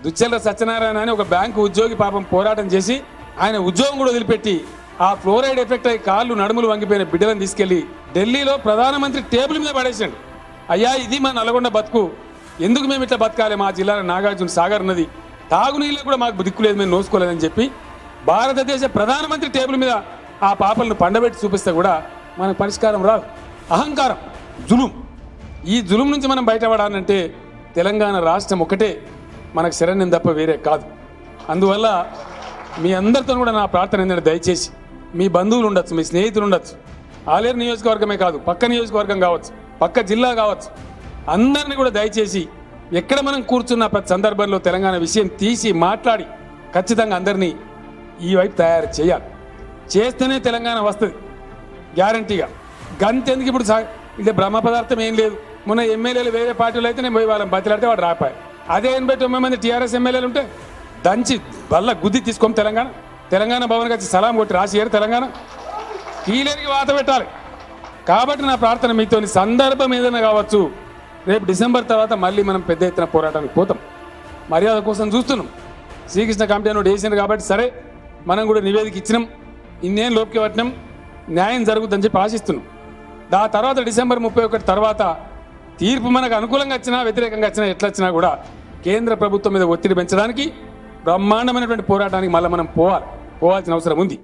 దుచ్చెల సత్యనారాయణ అని ఒక బ్యాంకు ఉద్యోగి పాపం పోరాటం చేసి ఆయన ఉద్యోగం కూడా వదిలిపెట్టి ఆ ఫ్లోరైడ్ ఎఫెక్ట్ అయ్యి కాళ్ళు నడుములు వంగిపోయిన బిడ్డలను తీసుకెళ్లి ఢిల్లీలో ప్రధానమంత్రి టేబుల్ మీద పడేసాడు. అయ్యా ఇది మా నల్గొండ బతుకు, ఎందుకు మేము ఇట్లా బతకాలి, మా జిల్లాలో నాగార్జున సాగర్ ఉన్నది, తాగునీళ్ళు కూడా మాకు దిక్కు లేదు, మేము నోసుకోలేదని చెప్పి భారతదేశ ప్రధానమంత్రి టేబుల్ మీద ఆ పాపలను పండబెట్టి చూపిస్తే కూడా మనకు పరిష్కారం రాదు. అహంకారం, జులుం. ఈ జులుం నుంచి మనం బయటపడాలంటే తెలంగాణ రాష్ట్రం ఒకటే మనకు శరణ్యం తప్ప వేరే కాదు. అందువల్ల మీ అందరితో కూడా నా ప్రార్థన ఏంటంటే దయచేసి మీ బంధువులు ఉండొచ్చు, మీ స్నేహితులు ఉండొచ్చు, ఆలేరు నియోజకవర్గమే కాదు పక్క నియోజకవర్గం కావచ్చు, పక్క జిల్లా కావచ్చు, అందరినీ కూడా దయచేసి ఎక్కడ మనం కూర్చున్న ప్రతి సందర్భంలో తెలంగాణ విషయం తీసి మాట్లాడి ఖచ్చితంగా అందరినీ ఈ వైపు తయారు చేయాలి. చేస్తేనే తెలంగాణ వస్తుంది గ్యారంటీగా. గంతెందుకు ఇప్పుడు ఇదే బ్రహ్మ పదార్థం ఏం లేదు. మొన్న ఎమ్మెల్యేలు వేరే పార్టీలు అయితే నేను పోయి వాళ్ళని బతిలాడితే వాడు రాపాయి. అదే 89 మంది టీఆర్ఎస్ ఎమ్మెల్యేలు ఉంటే దంచి బల్ల గుద్ది తీసుకోం తెలంగాణ భవన్కి వచ్చి సలాం కొట్టి రాసియారు తెలంగాణ కీలేరికి వాత పెట్టాలి. కాబట్టి నా ప్రార్థన మీతో సందర్భం ఏదైనా కావచ్చు, రేపు డిసెంబర్ తర్వాత మళ్ళీ మనం పెద్ద ఎత్తున పోరాటానికి పోతాం. మర్యాద కోసం చూస్తున్నాం. శ్రీకృష్ణ కమిటీ అని వేసినారు కాబట్టి సరే మనం కూడా నివేదిక ఇచ్చినాం, ఇన్నేం లోపుకి పట్టినాం, న్యాయం జరుగుతుందని చెప్పి ఆశిస్తున్నాం. దాని తర్వాత డిసెంబర్ 31 తర్వాత తీర్పు మనకు అనుకూలంగా వచ్చినా వ్యతిరేకంగా వచ్చినా ఎట్లా వచ్చినా కూడా కేంద్ర ప్రభుత్వం మీద ఒత్తిడి పెంచడానికి బ్రహ్మాండమైనటువంటి పోరాటానికి మళ్ళీ మనం పోవాల్సిన అవసరం ఉంది.